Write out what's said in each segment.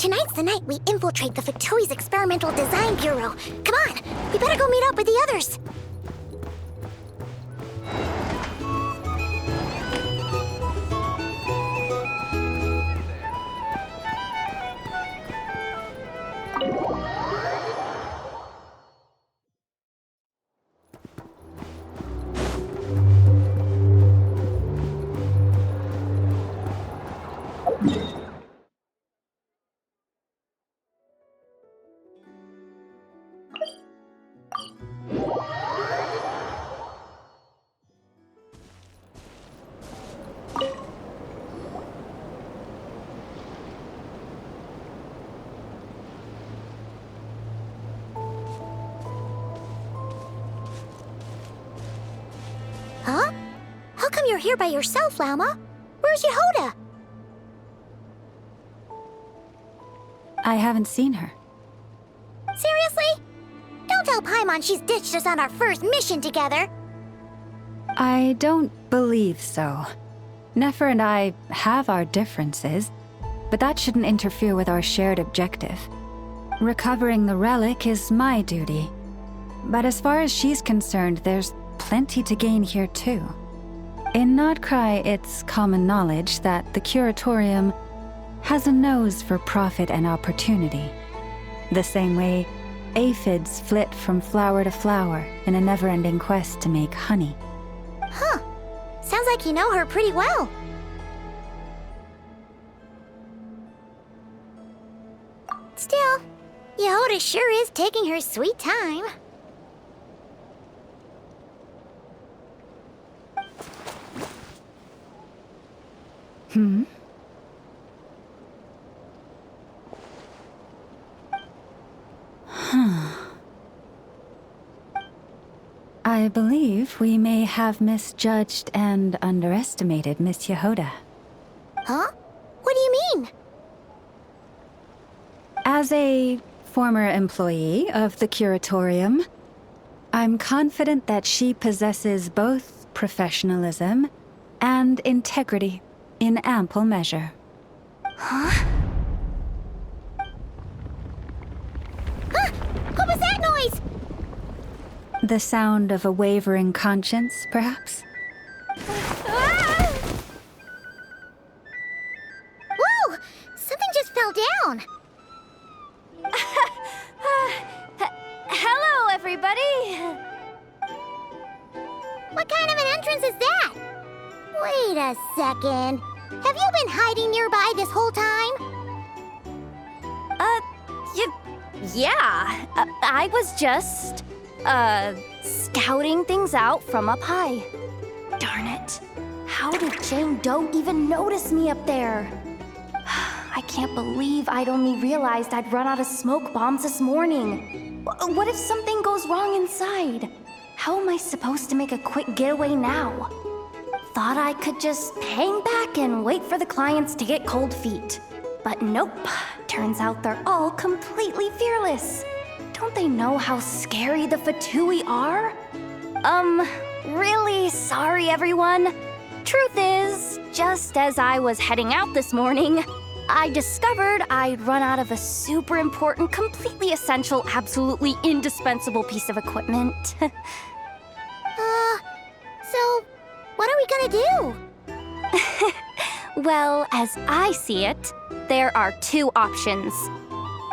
Tonight's the night we infiltrate the Fatoi's Experimental Design Bureau. Come on, we better go meet up with the others. Huh? How come you're here by yourself, Lauma? Where's Yehoda? I haven't seen her. Seriously? Don't tell Paimon she's ditched us on our first mission together. I don't believe so. Nefer and I have our differences, but that shouldn't interfere with our shared objective. Recovering the relic is my duty. But as far as she's concerned, there's plenty to gain here too. In Nodcry, it's common knowledge that the Curatorium has a nose for profit and opportunity. The same way aphids flit from flower to flower in a never-ending quest to make honey. Huh. Sounds like you know her pretty well. Still, Yehoda sure is taking her sweet time. I believe we may have misjudged and underestimated Miss Yehoda. Huh? What do you mean? As a former employee of the Curatorium, I'm confident that she possesses both professionalism and integrity in ample measure. Huh? Huh? What was that noise? The sound of a wavering conscience, perhaps? Ah! Whoa! Something just fell down. Hello, everybody! What kind of an entrance is that? Wait a second. Have you been hiding nearby this whole time? Yeah. I was just, scouting things out from up high. Darn it. How did Jane Doe even notice me up there? I can't believe I'd only realized I'd run out of smoke bombs this morning. What if something goes wrong inside? How am I supposed to make a quick getaway now? Thought I could just hang back and wait for the clients to get cold feet. But nope. Turns out they're all completely fearless. Don't they know how scary the Fatui are? Really sorry, everyone. Truth is, just as I was heading out this morning, I discovered I'd run out of a super important, completely essential, absolutely indispensable piece of equipment. So, what are we gonna do? Well, as I see it, there are two options.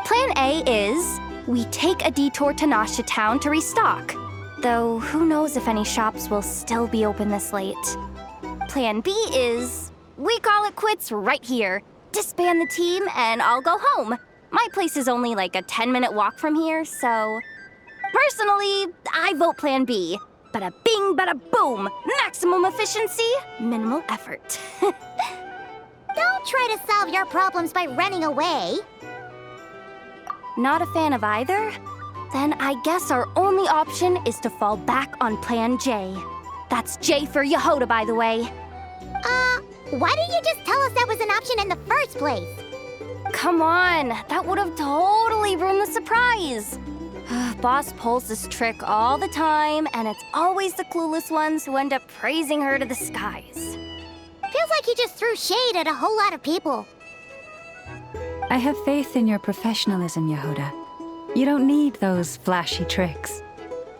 Plan A is we take a detour to Nasha Town to restock, though who knows if any shops will still be open this late. Plan B is we call it quits right here, disband the team, and I'll go home. My place is only like a 10-minute walk from here, so... Personally, I vote Plan B. Bada bing, bada boom! Maximum efficiency, minimal effort. Don't try to solve your problems by running away. Not a fan of either? Then I guess our only option is to fall back on Plan J. That's J for Yehoda, by the way. Why didn't you just tell us that was an option in the first place? Come on, that would have totally ruined the surprise. Boss pulls this trick all the time, and it's always the clueless ones who end up praising her to the skies. Feels like you just threw shade at a whole lot of people. I have faith in your professionalism, Yehuda. You don't need those flashy tricks.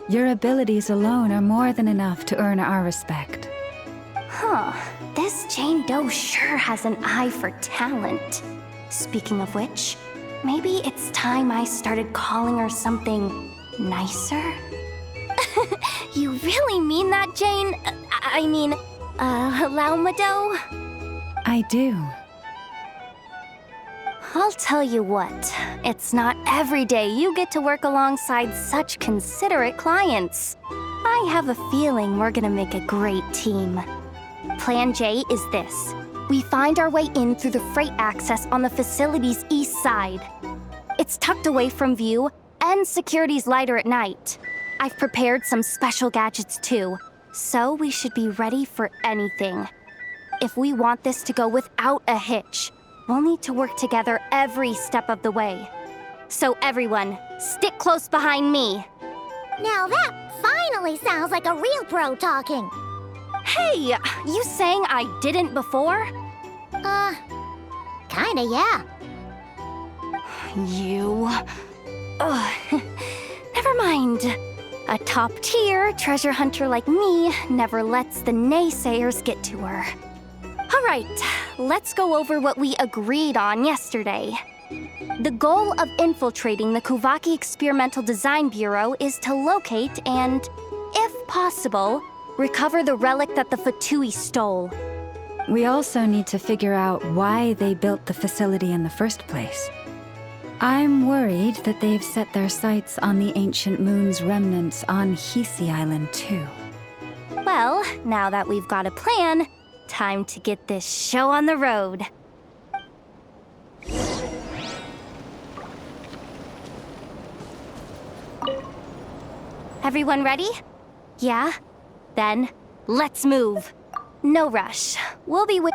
Your abilities alone are more than enough to earn our respect. Huh. This Jane Doe sure has an eye for talent. Speaking of which, maybe it's time I started calling her something nicer? You really mean that, Jane? Laumado? I do. I'll tell you what, it's not every day you get to work alongside such considerate clients. I have a feeling we're gonna make a great team. Plan J is this. We find our way in through the freight access on the facility's east side. It's tucked away from view, and security's lighter at night. I've prepared some special gadgets too, so we should be ready for anything. If we want this to go without a hitch, we'll need to work together every step of the way. So everyone, stick close behind me. Now that finally sounds like a real pro talking. Hey, you saying I didn't before? Kinda, yeah. You... Ugh. Never mind. A top-tier treasure hunter like me never lets the naysayers get to her. All right, let's go over what we agreed on yesterday. The goal of infiltrating the Kuvaki Experimental Design Bureau is to locate and, if possible, recover the relic that the Fatui stole. We also need to figure out why they built the facility in the first place. I'm worried that they've set their sights on the ancient moon's remnants on Hisi Island too. Well, now that we've got a plan, time to get this show on the road. Everyone ready? Yeah? Then, let's move. No rush. We'll be with...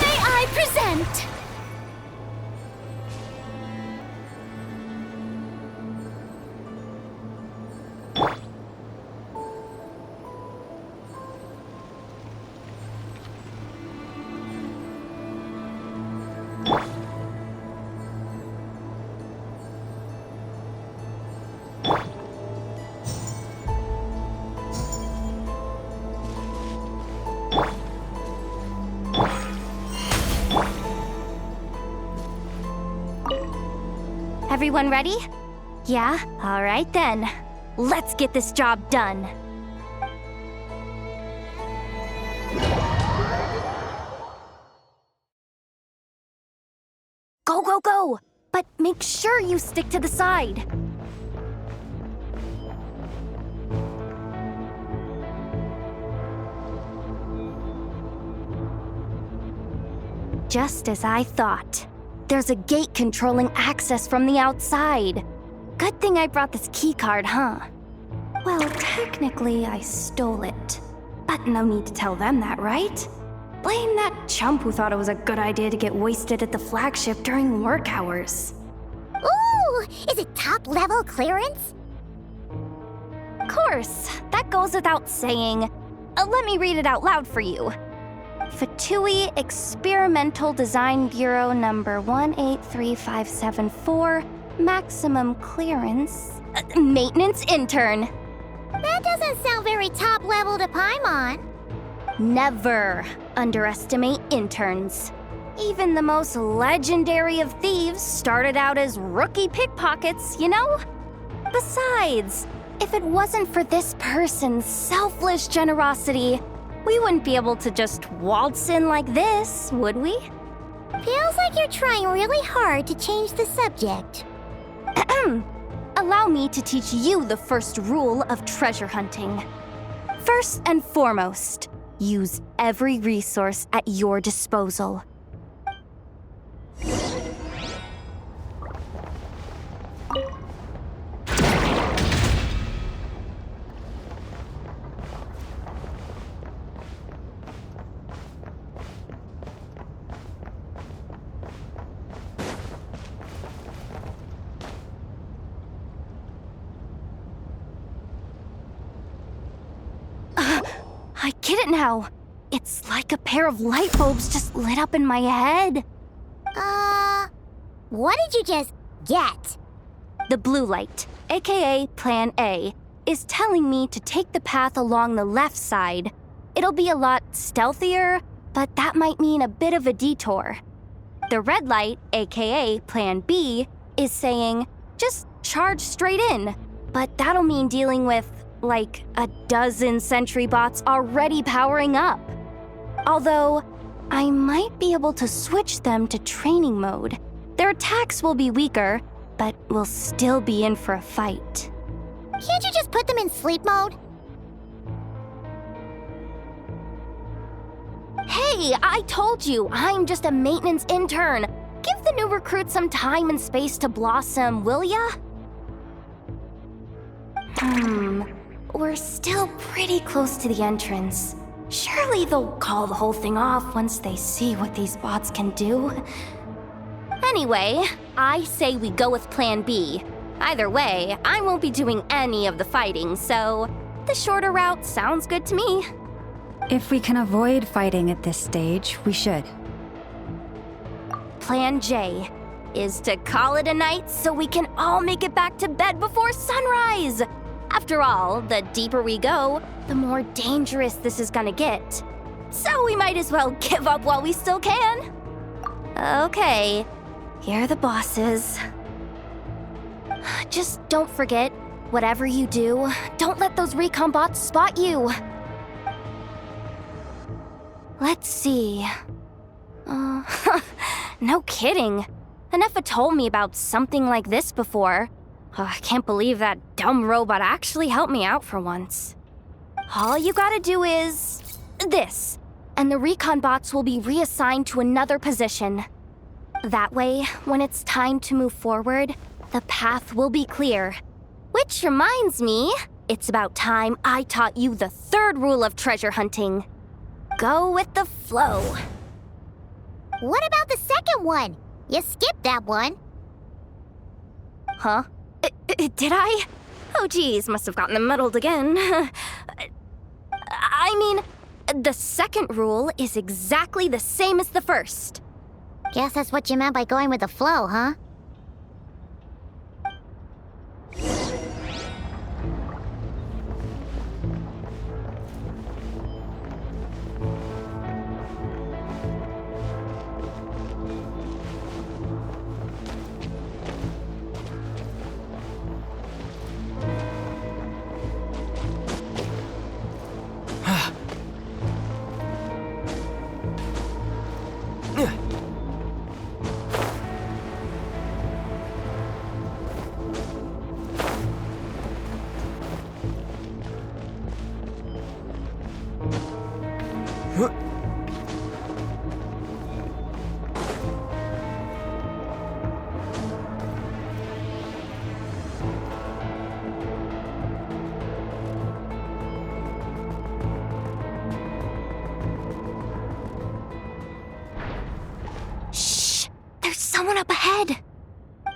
May I present? Everyone ready? Yeah? All right then. Let's get this job done. Go, go, go! But make sure you stick to the side. Just as I thought. There's a gate controlling access from the outside. Good thing I brought this keycard, huh? Well, technically, I stole it. But no need to tell them that, right? Blame that chump who thought it was a good idea to get wasted at the flagship during work hours. Ooh, is it top-level clearance? Of course, that goes without saying. Let me read it out loud for you. Fatui Experimental Design Bureau number 183574, maximum clearance, maintenance intern. That doesn't sound very top-level to Paimon. Never underestimate interns. Even the most legendary of thieves started out as rookie pickpockets, you know? Besides, if it wasn't for this person's selfless generosity, we wouldn't be able to just waltz in like this, would we? Feels like you're trying really hard to change the subject. Allow me to teach you the first rule of treasure hunting. First and foremost, use every resource at your disposal. I get it now. It's like a pair of light bulbs just lit up in my head. What did you just get? The blue light, aka Plan A, is telling me to take the path along the left side. It'll be a lot stealthier, but that might mean a bit of a detour. The red light, aka Plan B, is saying, just charge straight in. But that'll mean dealing with, like, a dozen sentry bots already powering up. Although, I might be able to switch them to training mode. Their attacks will be weaker, but we'll still be in for a fight. Can't you just put them in sleep mode? Hey, I told you, I'm just a maintenance intern. Give the new recruit some time and space to blossom, will ya? We're still pretty close to the entrance. Surely they'll call the whole thing off once they see what these bots can do. Anyway, I say we go with Plan B. Either way, I won't be doing any of the fighting, so the shorter route sounds good to me. If we can avoid fighting at this stage, we should. Plan J is to call it a night so we can all make it back to bed before sunrise. After all, the deeper we go, the more dangerous this is gonna get. So we might as well give up while we still can. Okay, here are the bosses. Just don't forget, whatever you do, don't let those recon bots spot you. Let's see. No kidding. Nefa told me about something like this before. I can't believe that dumb robot actually helped me out for once. All you gotta do is this, and the recon bots will be reassigned to another position. That way, when it's time to move forward, the path will be clear. Which reminds me, it's about time I taught you the third rule of treasure hunting. Go with the flow. What about the second one? You skipped that one. Huh? Did I? Oh geez, must have gotten muddled again. I mean, the second rule is exactly the same as the first. Guess that's what you meant by going with the flow, huh? Someone up ahead!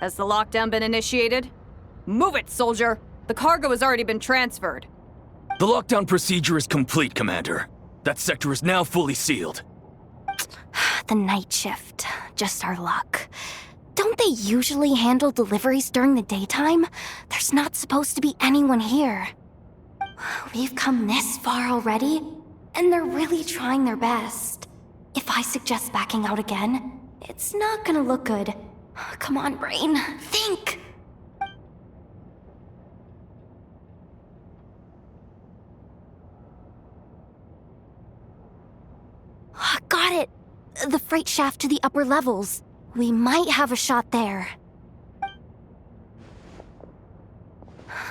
Has the lockdown been initiated? Move it, soldier! The cargo has already been transferred. The lockdown procedure is complete, Commander. That sector is now fully sealed. The night shift. Just our luck. Don't they usually handle deliveries during the daytime? There's not supposed to be anyone here. We've come this far already, and they're really trying their best. If I suggest backing out again, it's not gonna look good. Come on, brain. Think! Got it! The freight shaft to the upper levels. We might have a shot there.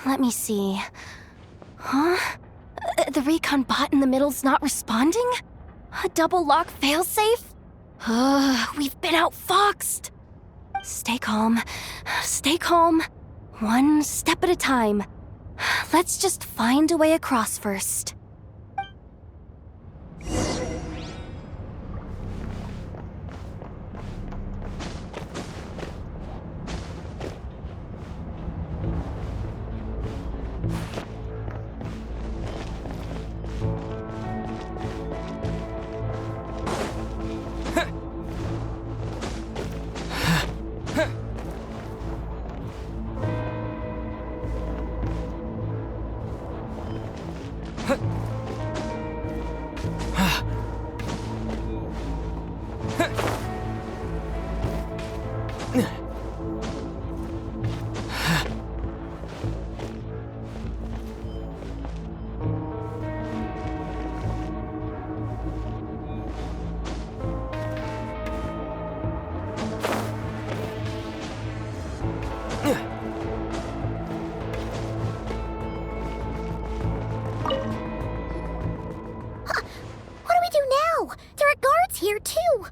Let me see. Huh? The recon bot in the middle's not responding? A double lock failsafe? We've been outfoxed. Stay calm. Stay calm. One step at a time. Let's just find a way across first. too.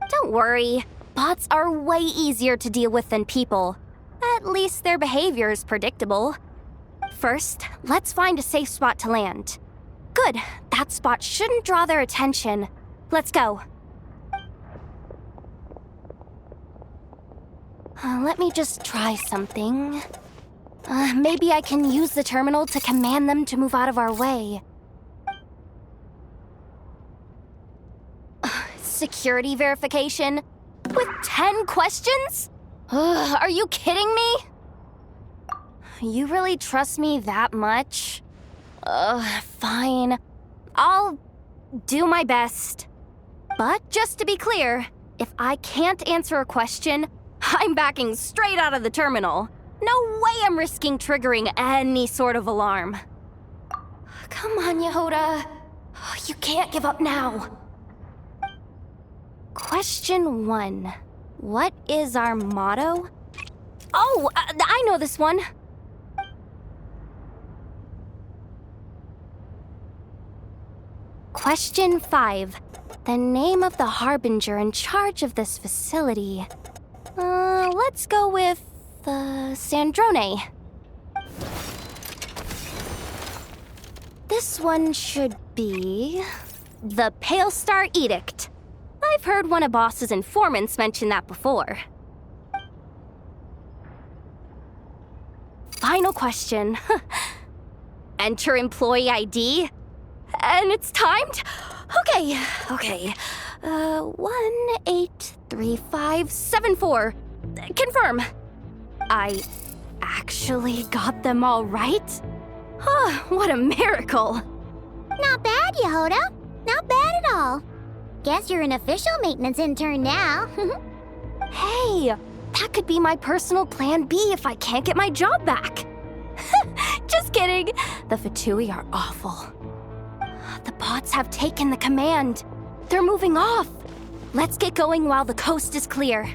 Don't worry. Bots are way easier to deal with than people. At least their behavior is predictable. First, let's find a safe spot to land. Good. That spot shouldn't draw their attention. Let's go. Let me just try something. Maybe I can use the terminal to command them to move out of our way. Security verification? With 10 questions? Are you kidding me? You really trust me that much? Fine. I'll do my best. But just to be clear, if I can't answer a question, I'm backing straight out of the terminal. No way I'm risking triggering any sort of alarm. Come on, Yehoda. You can't give up now. Question 1. What is our motto? Oh, I know this one. Question 5. The name of the harbinger in charge of this facility. Let's go with, Sandrone. This one should be... the Pale Star Edict. I've heard one of Boss's informants mention that before. Final question. Enter employee ID. And it's timed? Okay. 183574. Confirm. I actually got them all right? What a miracle. Not bad, Yehoda. Not bad at all. Guess you're an official maintenance intern now. Hey, that could be my personal plan B if I can't get my job back. Just kidding. The Fatui are awful. The bots have taken the command. They're moving off. Let's get going while the coast is clear.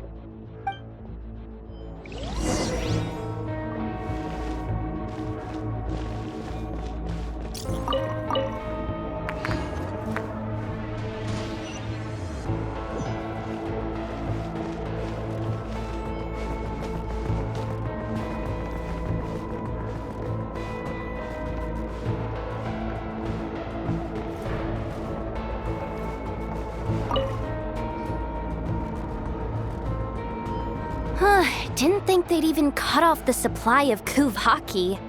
Didn't think they'd even cut off the supply of Kuvaki.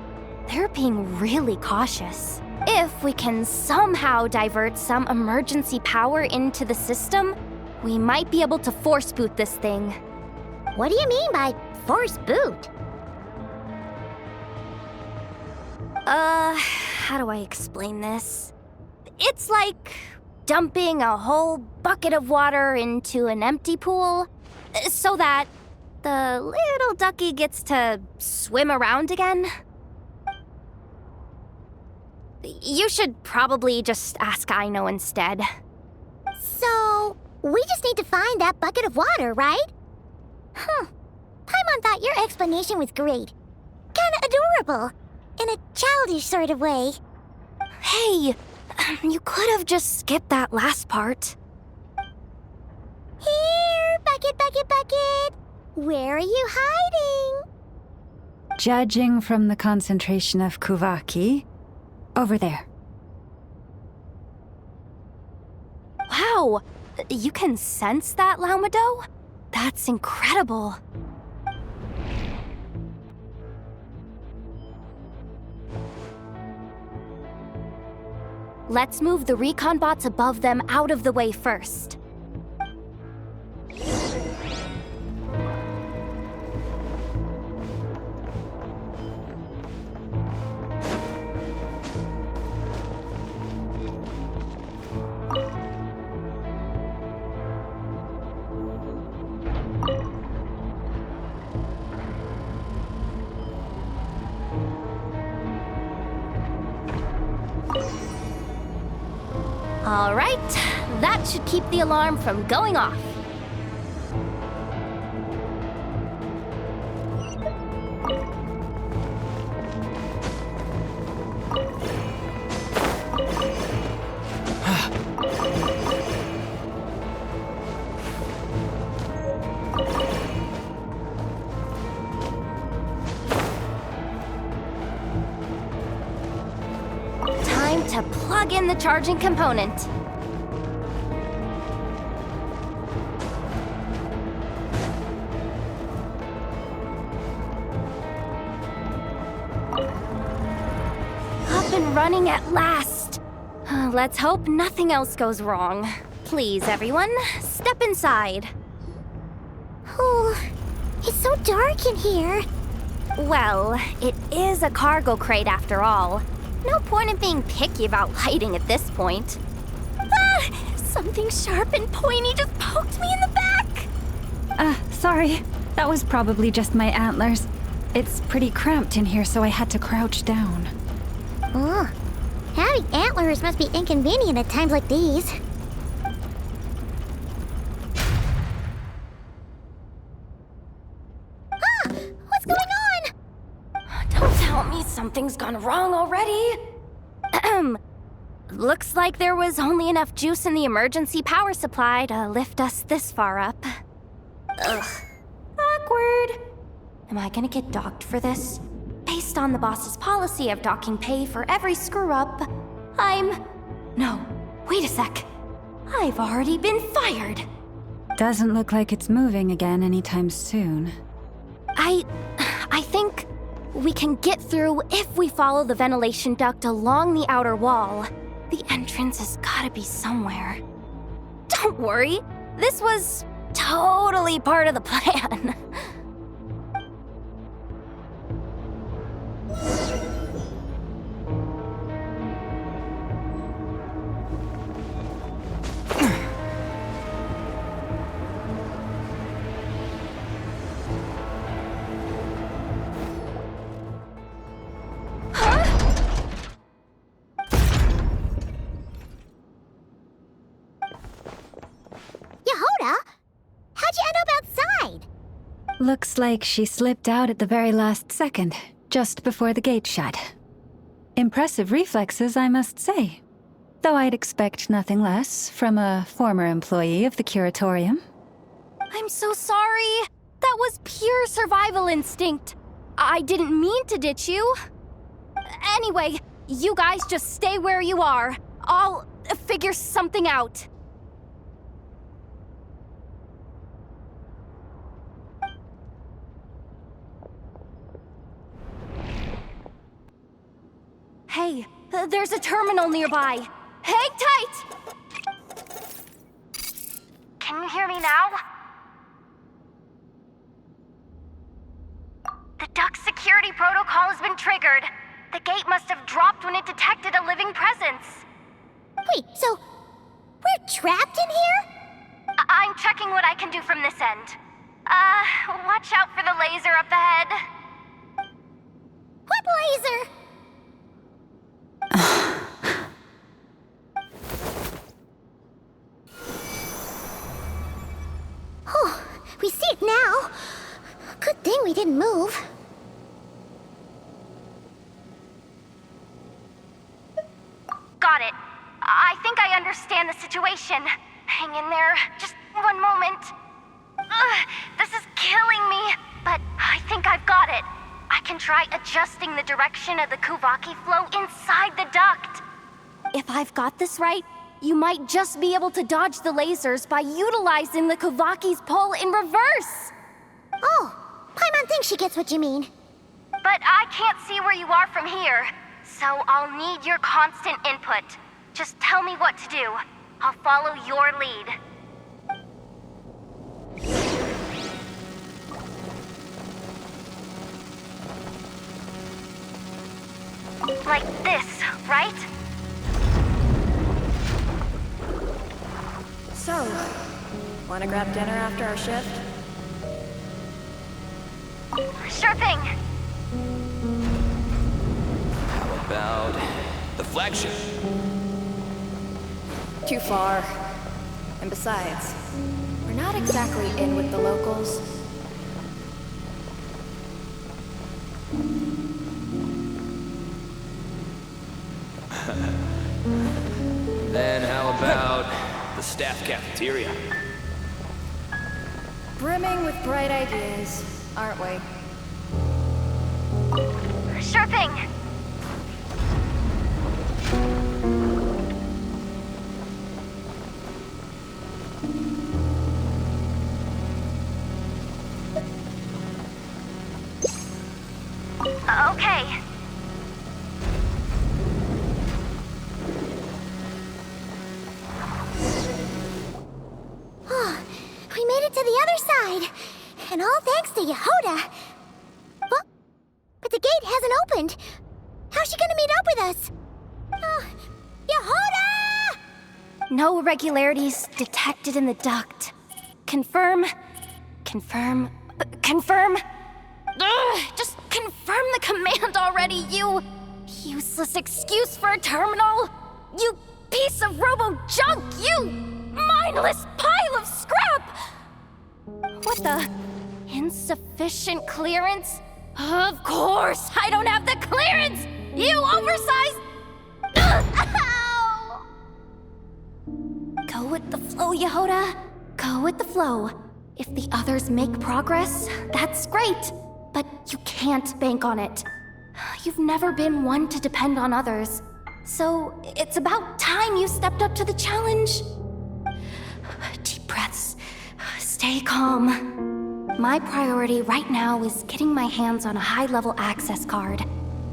They're being really cautious. If we can somehow divert some emergency power into the system, we might be able to force boot this thing. What do you mean by force boot? How do I explain this? It's like dumping a whole bucket of water into an empty pool so that the little ducky gets to swim around again. You should probably just ask Aino instead. So, we just need to find that bucket of water, right? Paimon thought your explanation was great. Kinda adorable. In a childish sort of way. Hey, you could have just skipped that last part. Here, bucket, bucket, bucket. Where are you hiding? Judging from the concentration of Kuvaki, over there. Wow, you can sense that, Laumado? That's incredible. Let's move the recon bots above them out of the way first. All right, that should keep the alarm from going off. in the charging component. Up and running at last. Let's hope nothing else goes wrong. Please, everyone, step inside. Oh, it's so dark in here. Well, it is a cargo crate after all. No point in being picky about lighting at this point. Ah! Something sharp and pointy just poked me in the back! Sorry. That was probably just my antlers. It's pretty cramped in here, so I had to crouch down. Oh, having antlers must be inconvenient at times like these. Ah! What's going on? Don't tell me something's gone wrong already. Looks like there was only enough juice in the emergency power supply to lift us this far up. Ugh. Awkward. Am I gonna get docked for this? Based on the boss's policy of docking pay for every screw-up, No, wait a sec. I've already been fired. Doesn't look like it's moving again anytime soon. I think we can get through if we follow the ventilation duct along the outer wall. The entrance has gotta be somewhere. Don't worry, this was totally part of the plan. Yehoda? How'd you end up outside? Looks like she slipped out at the very last second, just before the gate shut. Impressive reflexes, I must say. Though I'd expect nothing less from a former employee of the Curatorium. I'm so sorry. That was pure survival instinct. I didn't mean to ditch you. Anyway, you guys just stay where you are. I'll figure something out. Hey, there's a terminal nearby. Hang tight! Can you hear me now? The duct security protocol has been triggered. The gate must have dropped when it detected a living presence. Wait, so we're trapped in here? I'm checking what I can do from this end. Watch out for the laser up ahead. What laser? Oh, we see it now. Good thing we didn't move. Got it. I think I understand the situation. Hang in there. Just one moment. This is killing me, but I think I've got it. I can try adjusting the direction of the Kuvaki flow inside the duct. If I've got this right, you might just be able to dodge the lasers by utilizing the Kuvaki's pull in reverse. Oh, Paimon thinks she gets what you mean. But I can't see where you are from here, so I'll need your constant input. Just tell me what to do. I'll follow your lead. Like this, right? So, wanna grab dinner after our shift? Sure thing. How about the flagship? Too far. And besides, we're not exactly in with the locals. Then how about the staff cafeteria? Brimming with bright ideas, aren't we? Sure thing. okay. Oh, we made it to the other side. And all thanks to Yehoda. But the gate hasn't opened. How's she gonna meet up with us? Yehoda! No irregularities detected in the duct. Confirm. Confirm. Confirm. Ugh, just confirm the command already, you useless excuse for a terminal. You piece of robo-junk, you mindless pile of scrap! What the? Insufficient clearance? Of course, I don't have the clearance! You oversized... Ow! Go with the flow, Yehoda. Go with the flow. If the others make progress, that's great. But you can't bank on it. You've never been one to depend on others. So it's about time you stepped up to the challenge. Deep breaths. Stay calm. My priority right now is getting my hands on a high-level access card.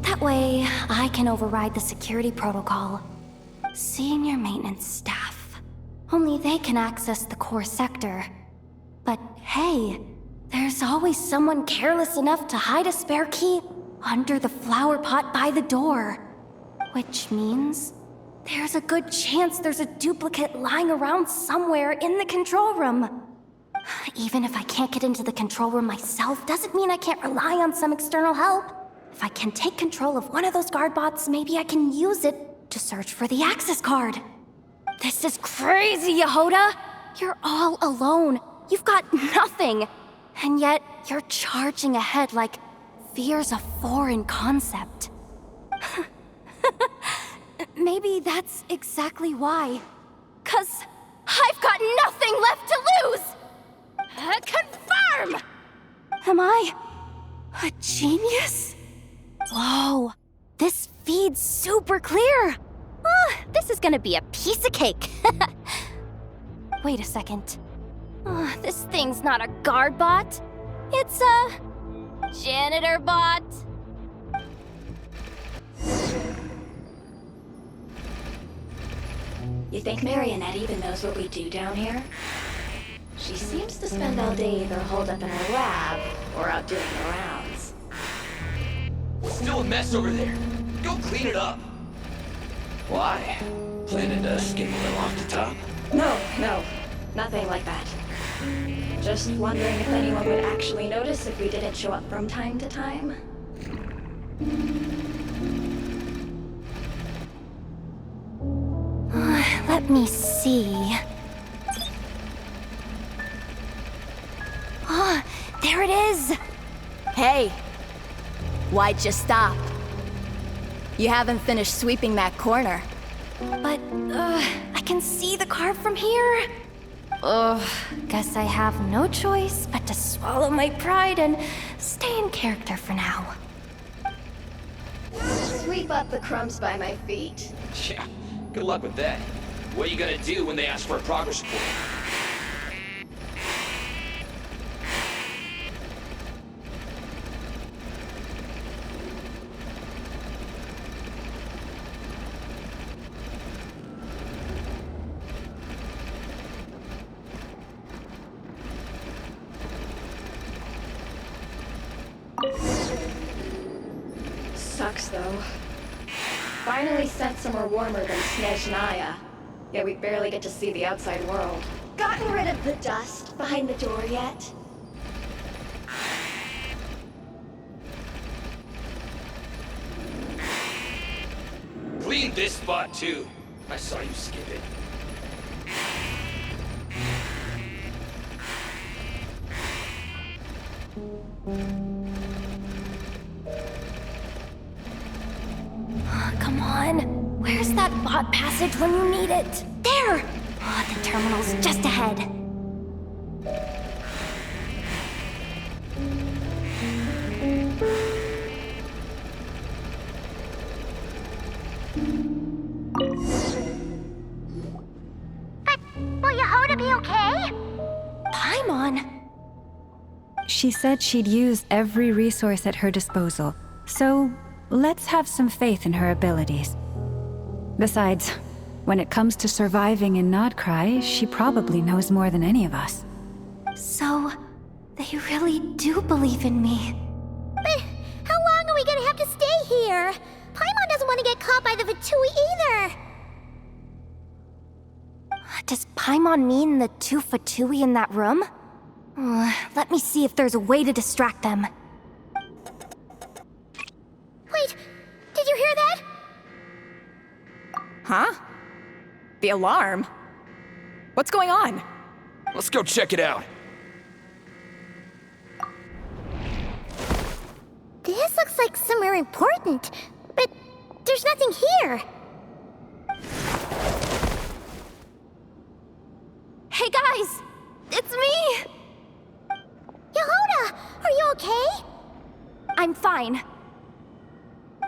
That way, I can override the security protocol. Senior maintenance staff. Only they can access the core sector. But hey, there's always someone careless enough to hide a spare key under the flower pot by the door. Which means there's a good chance there's a duplicate lying around somewhere in the control room. Even if I can't get into the control room myself, doesn't mean I can't rely on some external help. If I can take control of one of those guard bots, maybe I can use it to search for the access card. This is crazy, Yehoda! You're all alone. You've got nothing. And yet, you're charging ahead like fear's a foreign concept. Maybe that's exactly why. 'Cause I've got nothing left to lose! Confirm! Am I a genius? Whoa, this feed's super clear. Oh, this is gonna be a piece of cake. Wait a second. Oh, this thing's not a guard bot. It's a janitor bot. You think Marionette even knows what we do down here? She seems to spend all day either holed up in her lab or out doing the rounds. It's still a mess over there. Go clean it up. Why? Planning to skim a little off the top? No, nothing like that. Just wondering if anyone would actually notice if we didn't show up from time to time. Let me see. Ah, there it is! Hey! Why'd you stop? You haven't finished sweeping that corner. But, I can see the car from here. Guess I have no choice but to swallow my pride and stay in character for now. Sweep up the crumbs by my feet. Yeah, good luck with that. What are you gonna do when they ask for a progress report? Sucks though. Finally sent somewhere warmer than Snezhnaya. Yet we barely get to see the outside world. Gotten rid of the dust behind the door yet? Clean this spot too. I saw you skip it. Come on. Where's that bot passage when you need it? There! Oh, the terminal's just ahead. But will Yehoda be okay? Paimon? She said she'd use every resource at her disposal, So, let's have some faith in her abilities. Besides, when it comes to surviving in Nodcry, she probably knows more than any of us. So, they really do believe in me. But how long are we gonna have to stay here? Paimon doesn't want to get caught by the Fatui either. Does Paimon mean the two Fatui in that room? Let me see if there's a way to distract them. Wait, did you hear that? Huh? The alarm? What's going on? Let's go check it out. This looks like somewhere important, but there's nothing here. Hey guys! It's me! Yehoda, are you okay? I'm fine.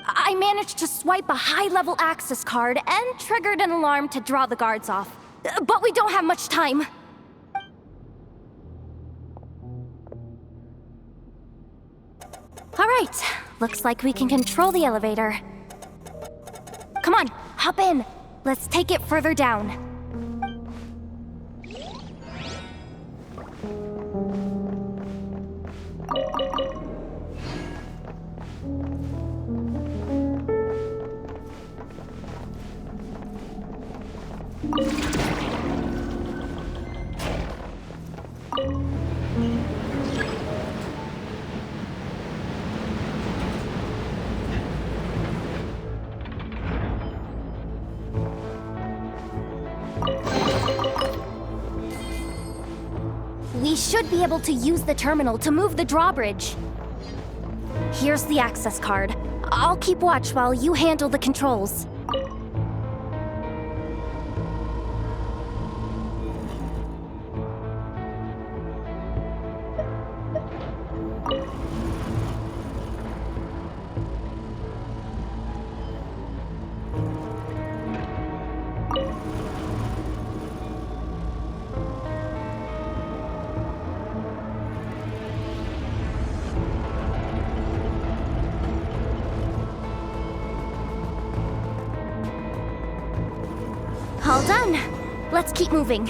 I managed to swipe a high-level access card and triggered an alarm to draw the guards off. But we don't have much time. All right, looks like we can control the elevator. Come on, hop in. Let's take it further down. We should be able to use the terminal to move the drawbridge. Here's the access card. I'll keep watch while you handle the controls. All done. Let's keep moving.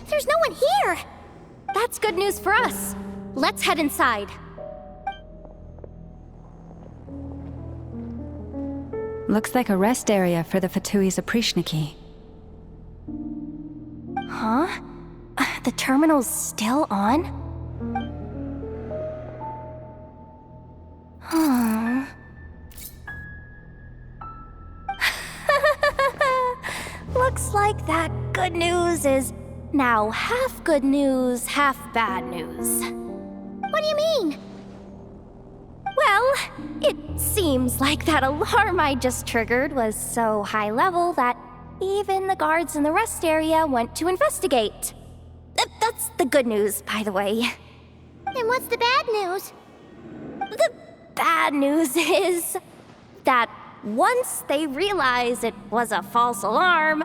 There's no one here. That's good news for us. Let's head inside. Looks like a rest area for the Fatui's Oprishniki. Huh? The terminal's still on? Huh. Looks like that good news is now half good news, half bad news. What do you mean? Well, it seems like that alarm I just triggered was so high level that even the guards in the rest area went to investigate. That's the good news, by the way. And what's the bad news? The bad news is that once they realize it was a false alarm,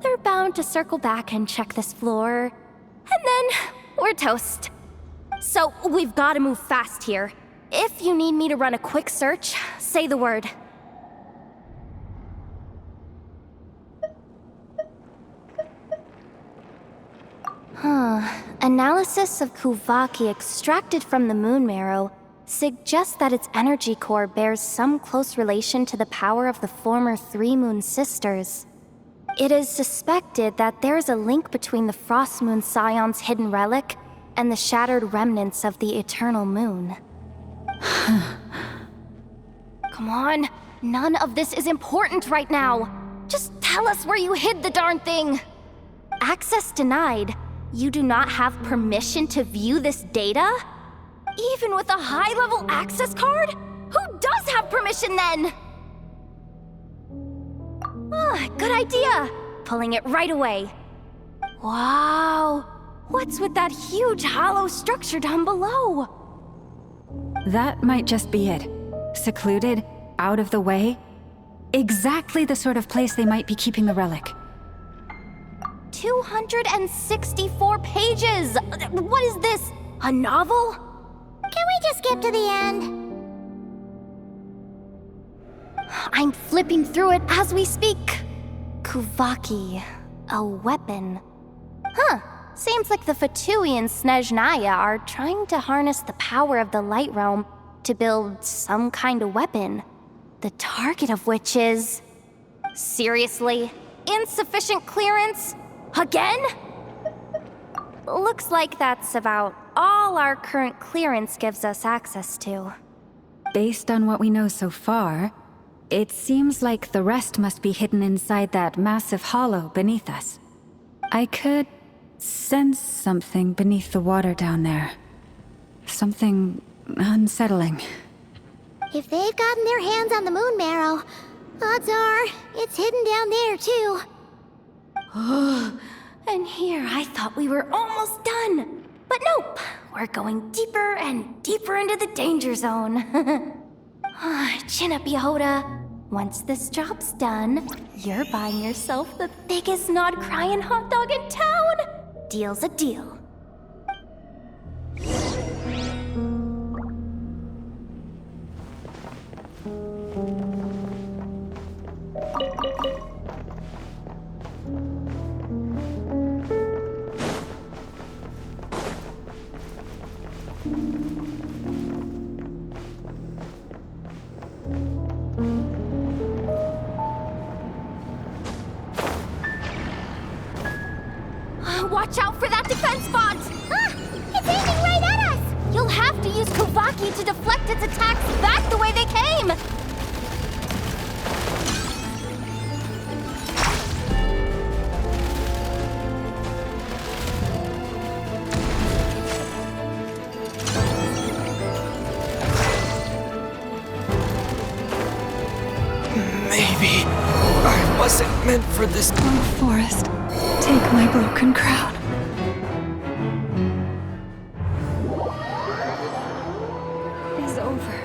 they're bound to circle back and check this floor. And then we're toast. So we've got to move fast here. If you need me to run a quick search, say the word. Analysis of Kuvaki extracted from the moon marrow suggests that its energy core bears some close relation to the power of the former Three Moon Sisters. It is suspected that there is a link between the Frost Moon Scion's hidden relic and the shattered remnants of the Eternal Moon. Come on, none of this is important right now. Just tell us where you hid the darn thing. Access denied. You do not have permission to view this data? Even with a high-level access card? Who does have permission then? Good idea. Pulling it right away. Wow. What's with that huge hollow structure down below? That might just be it. Secluded, out of the way. Exactly the sort of place they might be keeping the relic. 264 pages! What is this? A novel? Can we just skip to the end? I'm flipping through it as we speak. Kuvaki, a weapon. Huh. Seems like the Fatui and Snezhnaya are trying to harness the power of the Light Realm to build some kind of weapon. The target of which is... Seriously? Insufficient clearance? Again? Looks like that's about all our current clearance gives us access to. Based on what we know so far, it seems like the rest must be hidden inside that massive hollow beneath us. I could sense something beneath the water down there. Something unsettling. If they've gotten their hands on the moon marrow, odds are it's hidden down there too. And here I thought we were almost done. But nope, we're going deeper and deeper into the danger zone. Chin up, Yehoda. Once this job's done, you're buying yourself the biggest nod-crying hot dog in town. Deal's a deal. Watch out for that defense bot! Ah! It's aiming right at us! You'll have to use Kuvaki to deflect its attacks back the way they came! Maybe I wasn't meant for this. Oh, Forest, take my broken crown. It's over.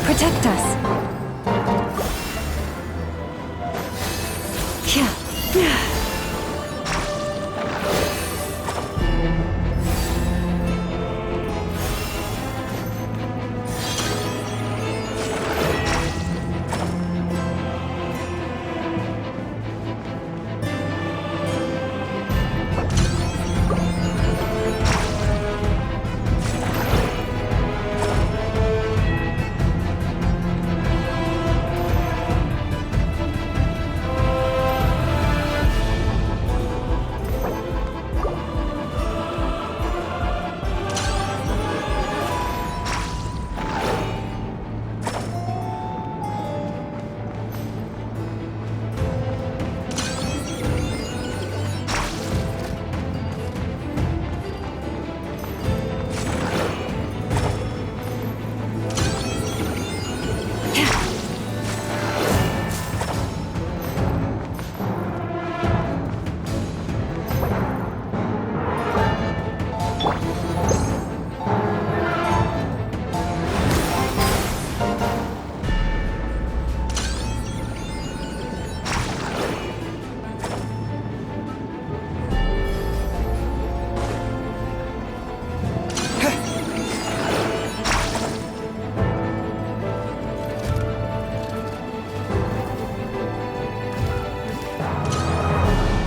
Protect us. Yeah.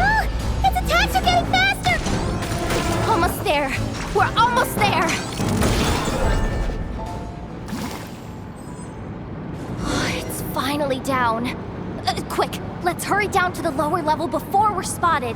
Oh, its attacks are getting faster! Almost there. We're almost there. It's finally down. Quick, let's hurry down to the lower level before we're spotted.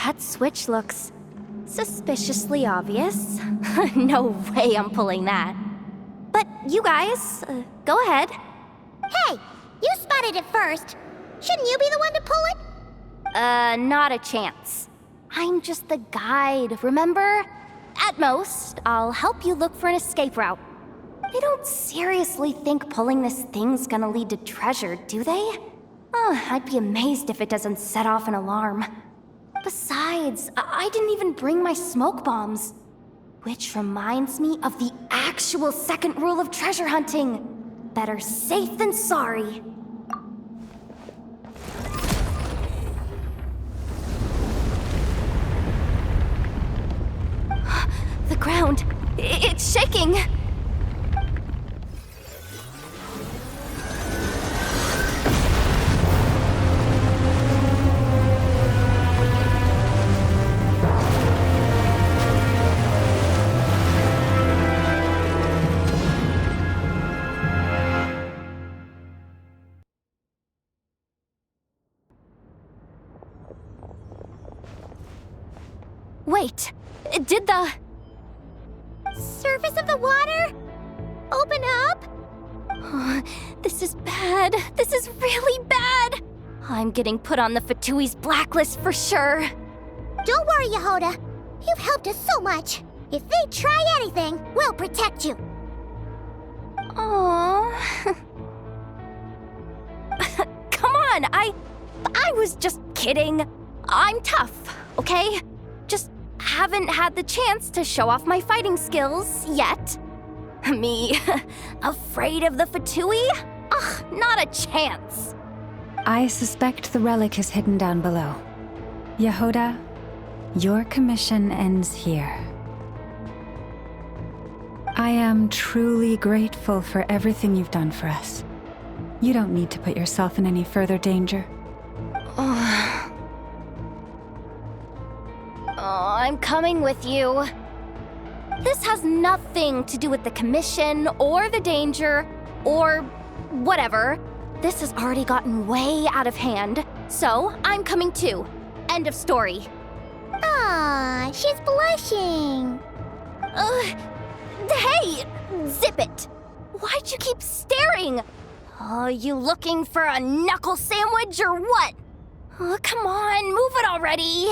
That switch looks suspiciously obvious. No way I'm pulling that. But you guys, go ahead. Hey, you spotted it first. Shouldn't you be the one to pull it? Not a chance. I'm just the guide, remember? At most, I'll help you look for an escape route. They don't seriously think pulling this thing's gonna lead to treasure, do they? I'd be amazed if it doesn't set off an alarm. Besides, I didn't even bring my smoke bombs. Which reminds me of the actual second rule of treasure hunting. Better safe than sorry. The ground, it's shaking. Wait, did the Surface of the water? Open up? This is bad. This is really bad. I'm getting put on the Fatui's blacklist for sure. Don't worry, Yehoda. You've helped us so much. If they try anything, we'll protect you. Aww. Come on, I was just kidding. I'm tough, okay? Just haven't had the chance to show off my fighting skills yet. Me, afraid of the Fatui? Ugh, not a chance. I suspect the relic is hidden down below. Yehoda, your commission ends here. I am truly grateful for everything you've done for us. You don't need to put yourself in any further danger. Oh, I'm coming with you. This has nothing to do with the commission or the danger or whatever. This has already gotten way out of hand, so I'm coming too. End of story. Aw, she's blushing. Hey! Zip it! Why'd you keep staring? Oh, you looking for a knuckle sandwich or what? Oh, come on, move it already.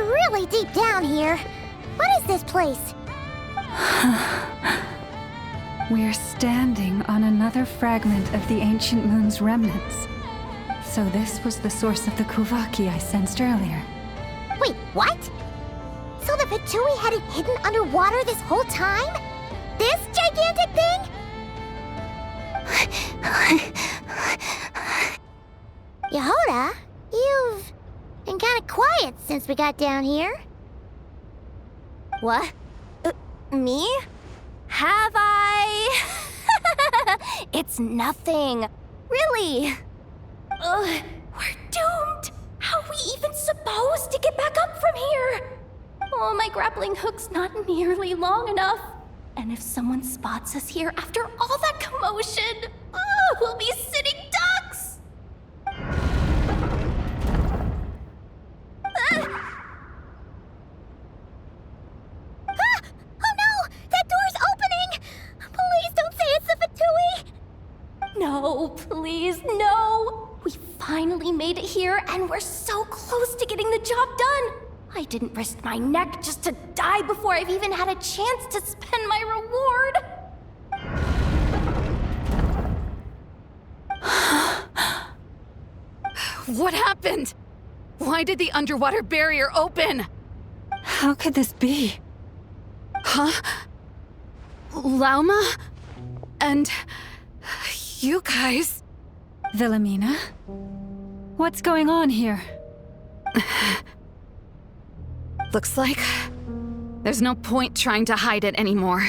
really deep down here. What is this place? We're standing on another fragment of the ancient moon's remnants. So this was the source of the Kuvaki I sensed earlier. Wait, what? So the Fatui had it hidden underwater this whole time? This gigantic thing? Yehoda, you've been kind of quiet since we got down here. What? Me? Have I? It's nothing. Really. We're doomed. How are we even supposed to get back up from here? Oh, my grappling hook's not nearly long enough. And if someone spots us here after all that commotion, we'll be sitting ducks. Oh no! That door's opening! Please don't say it's the Fatui! No, please, no! We finally made it here, and we're so close to getting the job done! I didn't risk my neck just to die before I've even had a chance to spend my reward! What happened? Why did the underwater barrier open? How could this be? Huh? Lauma? And... you guys... Wilhelmina? What's going on here? Looks like... there's no point trying to hide it anymore.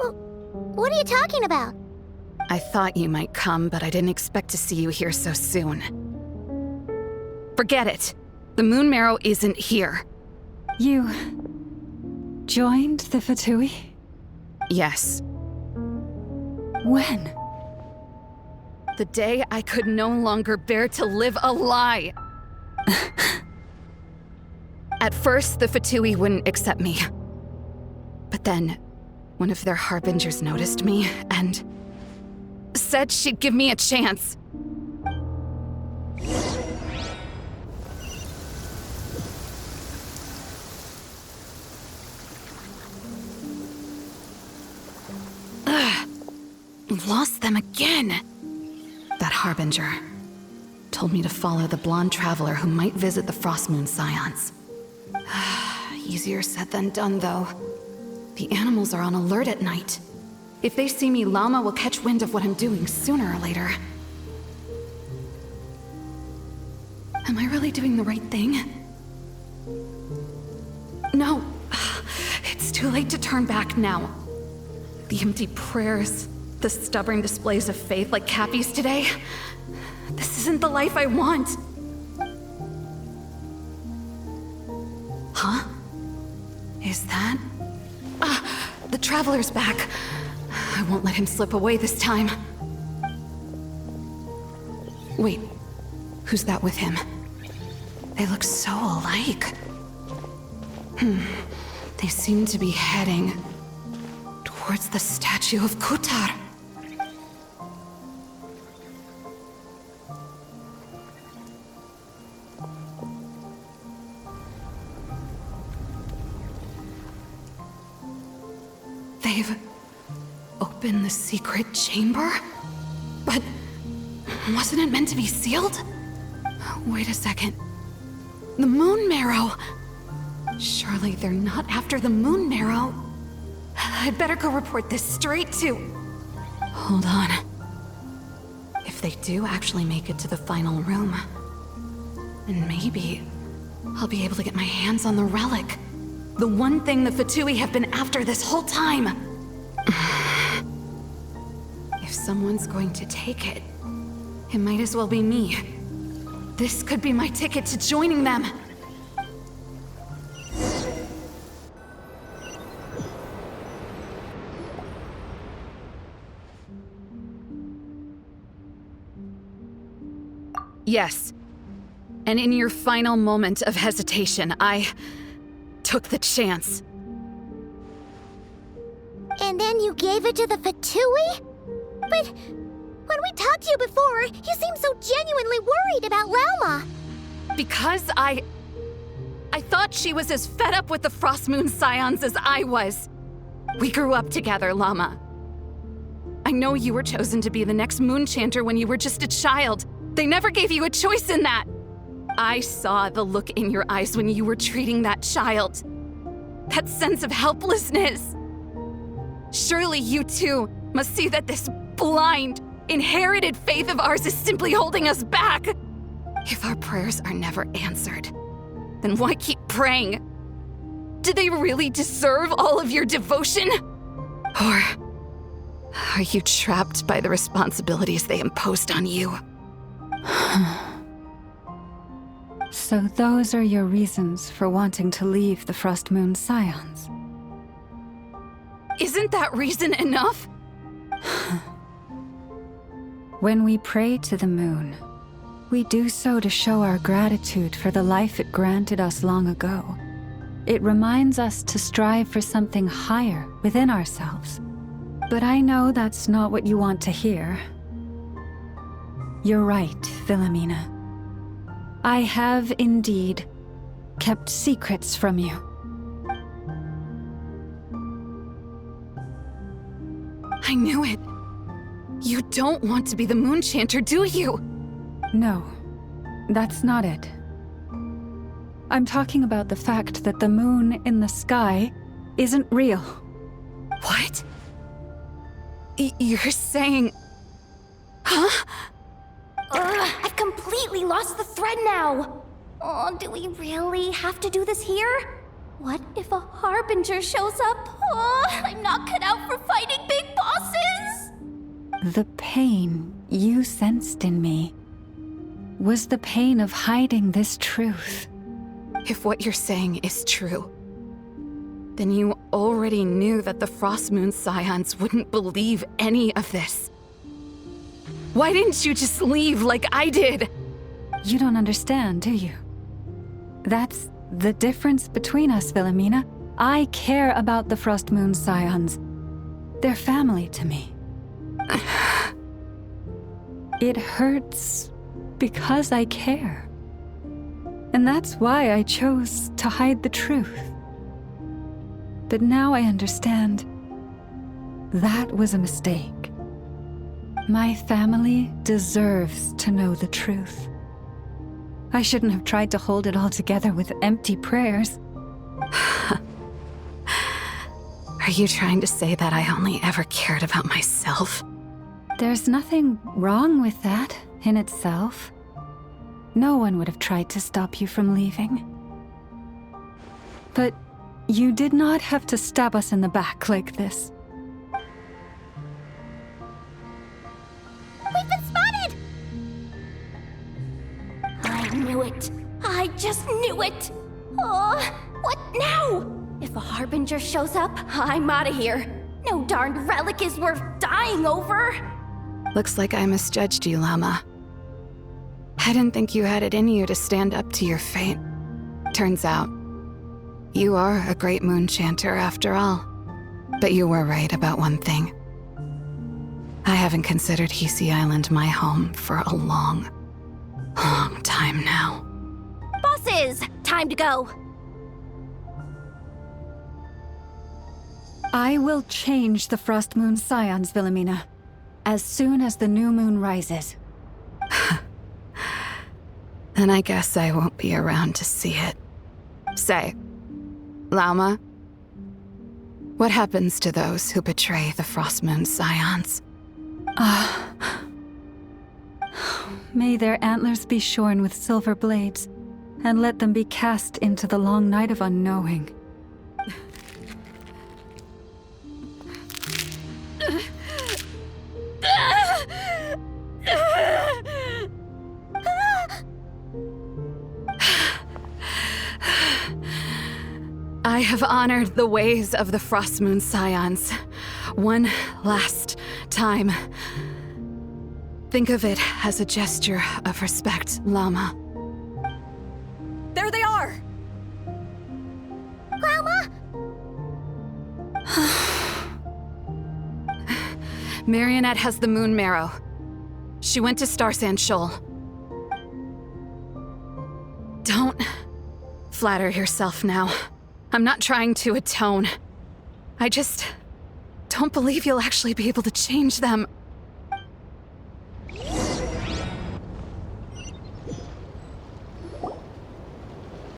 What are you talking about? I thought you might come, but I didn't expect to see you here so soon. Forget it. The Moon Marrow isn't here. You... joined the Fatui? Yes. When? The day I could no longer bear to live a lie. At first, the Fatui wouldn't accept me. But then, one of their harbingers noticed me and said she'd give me a chance. Lost them again. That harbinger told me to follow the blonde traveler who might visit the Frostmoon Scions. Easier said than done, though. The animals are on alert at night. If they see me, Llama will catch wind of what I'm doing sooner or later. Am I really doing the right thing? No. It's too late to turn back now. The empty prayers, the stubborn displays of faith like Cappy's today. This isn't the life I want. Huh? Is that... the Traveler's back. I won't let him slip away this time. Wait, who's that with him? They look so alike. They seem to be heading towards the statue of Kutar. They've opened the secret chamber? But wasn't it meant to be sealed? Wait a second. The Moon Marrow! Surely they're not after the Moon Marrow. I'd better go report this straight to... Hold on. If they do actually make it to the final room, then maybe I'll be able to get my hands on the relic. The one thing the Fatui have been after this whole time. If someone's going to take it, it might as well be me. This could be my ticket to joining them. Yes. And in your final moment of hesitation, I took the chance. And then you gave it to the Fatui? But when we talked to you before, you seemed so genuinely worried about Lauma. Because I I thought she was as fed up with the Frost Moon Scions as I was. We grew up together, Llama. I know you were chosen to be the next Moon Chanter when you were just a child. They never gave you a choice in that. I saw the look in your eyes when you were treating that child. That sense of helplessness. Surely you too must see that this blind, inherited faith of ours is simply holding us back. If our prayers are never answered, then why keep praying? Do they really deserve all of your devotion? Or are you trapped by the responsibilities they imposed on you? So those are your reasons for wanting to leave the Frost Moon Scions? Isn't that reason enough? When we pray to the moon, we do so to show our gratitude for the life it granted us long ago. It reminds us to strive for something higher within ourselves. But I know that's not what you want to hear. You're right, Philomena. I have indeed kept secrets from you. I knew it. You don't want to be the Moon Chanter, do you? No, that's not it. I'm talking about the fact that the moon in the sky isn't real. What? You're saying... Huh? I've completely lost the thread now. Oh, do we really have to do this here? What if a Harbinger shows up? Oh, I'm not cut out for fighting big bosses! The pain you sensed in me was the pain of hiding this truth. If what you're saying is true, then you already knew that the Frost Moon Scions wouldn't believe any of this. Why didn't you just leave like I did? You don't understand, do you? That's the difference between us, Philomena. I care about the Frost Moon Scions. They're family to me. It hurts because I care. And that's why I chose to hide the truth. But now I understand. That was a mistake. My family deserves to know the truth. I shouldn't have tried to hold it all together with empty prayers. Are you trying to say that I only ever cared about myself? There's nothing wrong with that in itself. No one would have tried to stop you from leaving. But you did not have to stab us in the back like this. We've been spotted! I knew it. I just knew it. Oh, what now? If a Harbinger shows up, I'm out of here. No darned relic is worth dying over. Looks like I misjudged you, Llama. I didn't think you had it in you to stand up to your fate. Turns out, you are a great Moon Chanter after all. But you were right about one thing. I haven't considered Hisi Island my home for a long time now. Bosses, time to go. I will change the Frost Moon Scions, Philomena, as soon as the new moon rises. Then I guess I won't be around to see it. Say, Llama, what happens to those who betray the Frost Moon Scions? May their antlers be shorn with silver blades, and let them be cast into the long night of unknowing. I have honored the ways of the Frost Moon Scions one last time. Think of it as a gesture of respect, Llama. There they are! Grandma? Marionette has the Moon Marrow. She went to Star Sand Shoal. Don't flatter yourself now. I'm not trying to atone. I just don't believe you'll actually be able to change them.